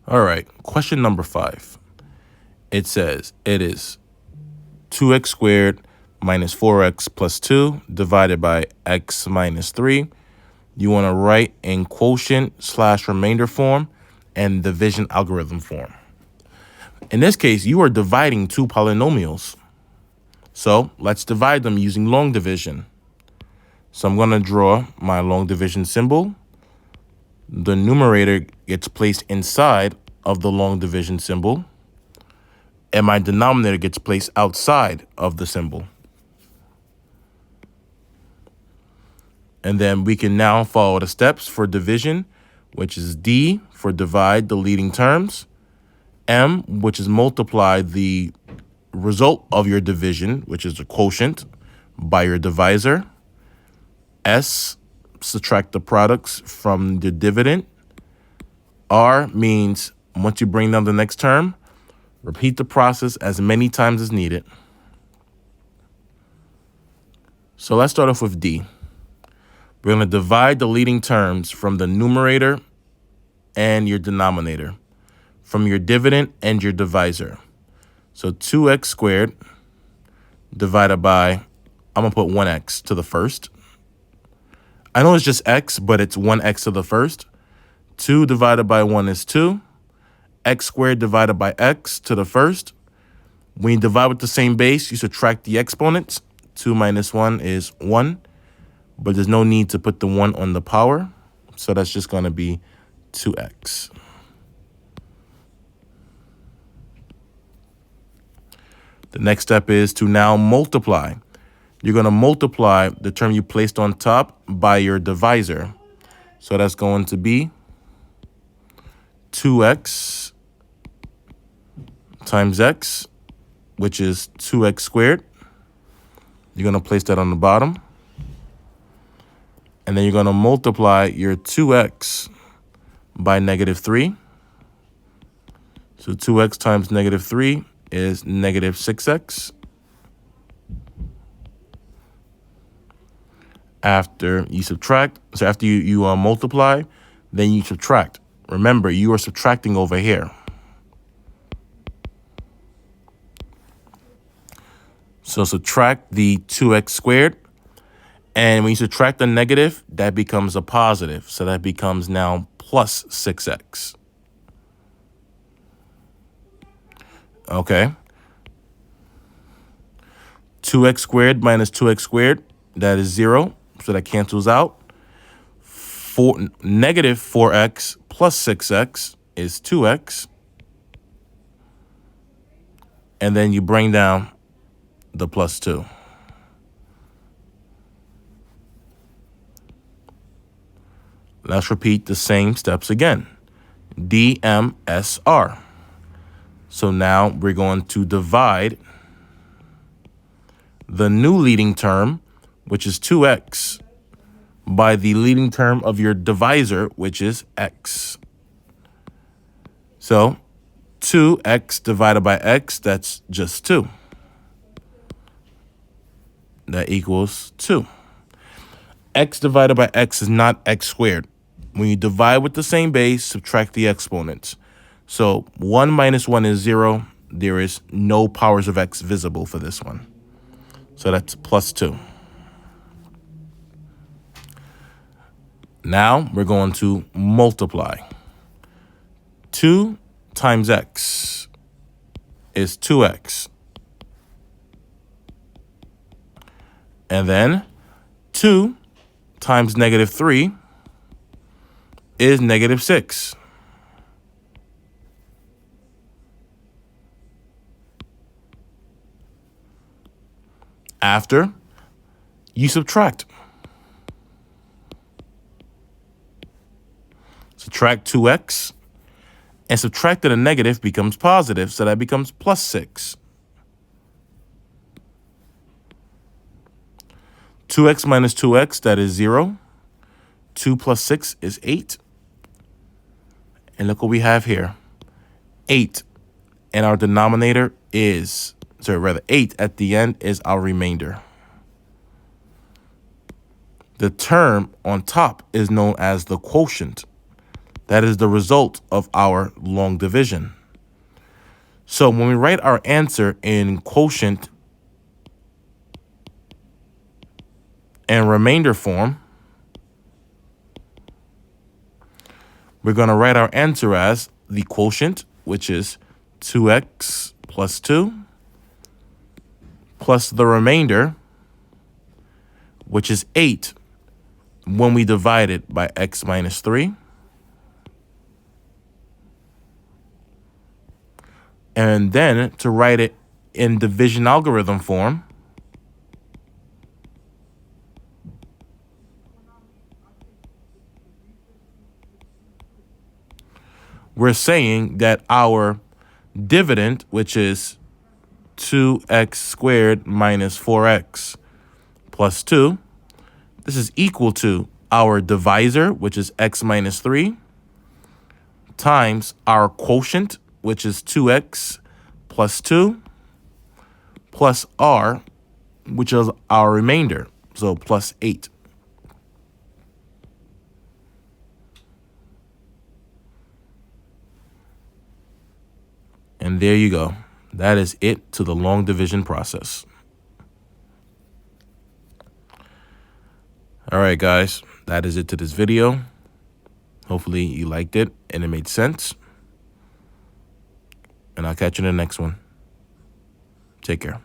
All right, question number 5. It says it is 2x squared minus 4x plus 2 divided by x minus 3. You want to write in quotient/remainder form and division algorithm form. In this case, you are dividing two polynomials. So let's divide them using long division. So I'm going to draw my long division symbol. The numerator gets placed inside of the long division symbol, and my denominator gets placed outside of the symbol. And then we can now follow the steps for division, which is D for divide the leading terms, M, which is multiply the result of your division, which is the quotient, by your divisor, S, subtract the products from the dividend, R means once you bring down the next term, repeat the process as many times as needed. So let's start off with D. We're going to divide the leading terms from the numerator and your denominator, from your dividend and your divisor. So 2x squared divided by, I'm going to put 1x to the first. I know it's just x, but it's 1x to the first. 2 divided by 1 is 2. X squared divided by x to the first. When you divide with the same base, you subtract the exponents. 2 minus 1 is 1. But there's no need to put the 1 on the power. So that's just going to be 2x. The next step is to now multiply. You're going to multiply the term you placed on top by your divisor. So that's going to be 2x times x, which is 2x squared. You're going to place that on the bottom. And then you're going to multiply your 2x by negative 3. So 2x times negative 3 is negative 6x. After you subtract, so after you multiply, then you subtract. Remember, you are subtracting over here. So subtract the 2x squared. And when you subtract the negative, that becomes a positive. So that becomes now plus 6x. Okay. 2x squared minus 2x squared, that is 0. So that cancels out. Negative 4x plus 6x is 2x. And then you bring down the plus 2. Let's repeat the same steps again. DMSR. So now we're going to divide the new leading term, which is 2x, by the leading term of your divisor, which is x. So 2x divided by x, that's just 2. That equals 2. X divided by x is not x squared. When you divide with the same base, subtract the exponents. So 1 minus 1 is 0. There is no powers of x visible for this one. So that's plus 2. Now we're going to multiply. 2 times x is 2x. And then 2 times negative 3 is negative 6. After you subtract. Subtract 2x, and subtracting a negative becomes positive, so that becomes plus 6. 2x minus 2x, that is 0. 2 plus 6 is 8. And look what we have here. 8. And our denominator is, 8 at the end is our remainder. The term on top is known as the quotient. That is the result of our long division. So when we write our answer in quotient and remainder form, we're going to write our answer as the quotient, which is 2x plus 2, plus the remainder, which is 8, when we divide it by x minus 3. And then to write it in division algorithm form, we're saying that our dividend, which is 2x squared minus 4x plus 2, this is equal to our divisor, which is x minus 3, times our quotient, which is 2x plus 2, plus r, which is our remainder, so plus 8. And there you go. That is it to the long division process. All right, guys, that is it to this video. Hopefully you liked it and it made sense. And I'll catch you in the next one. Take care.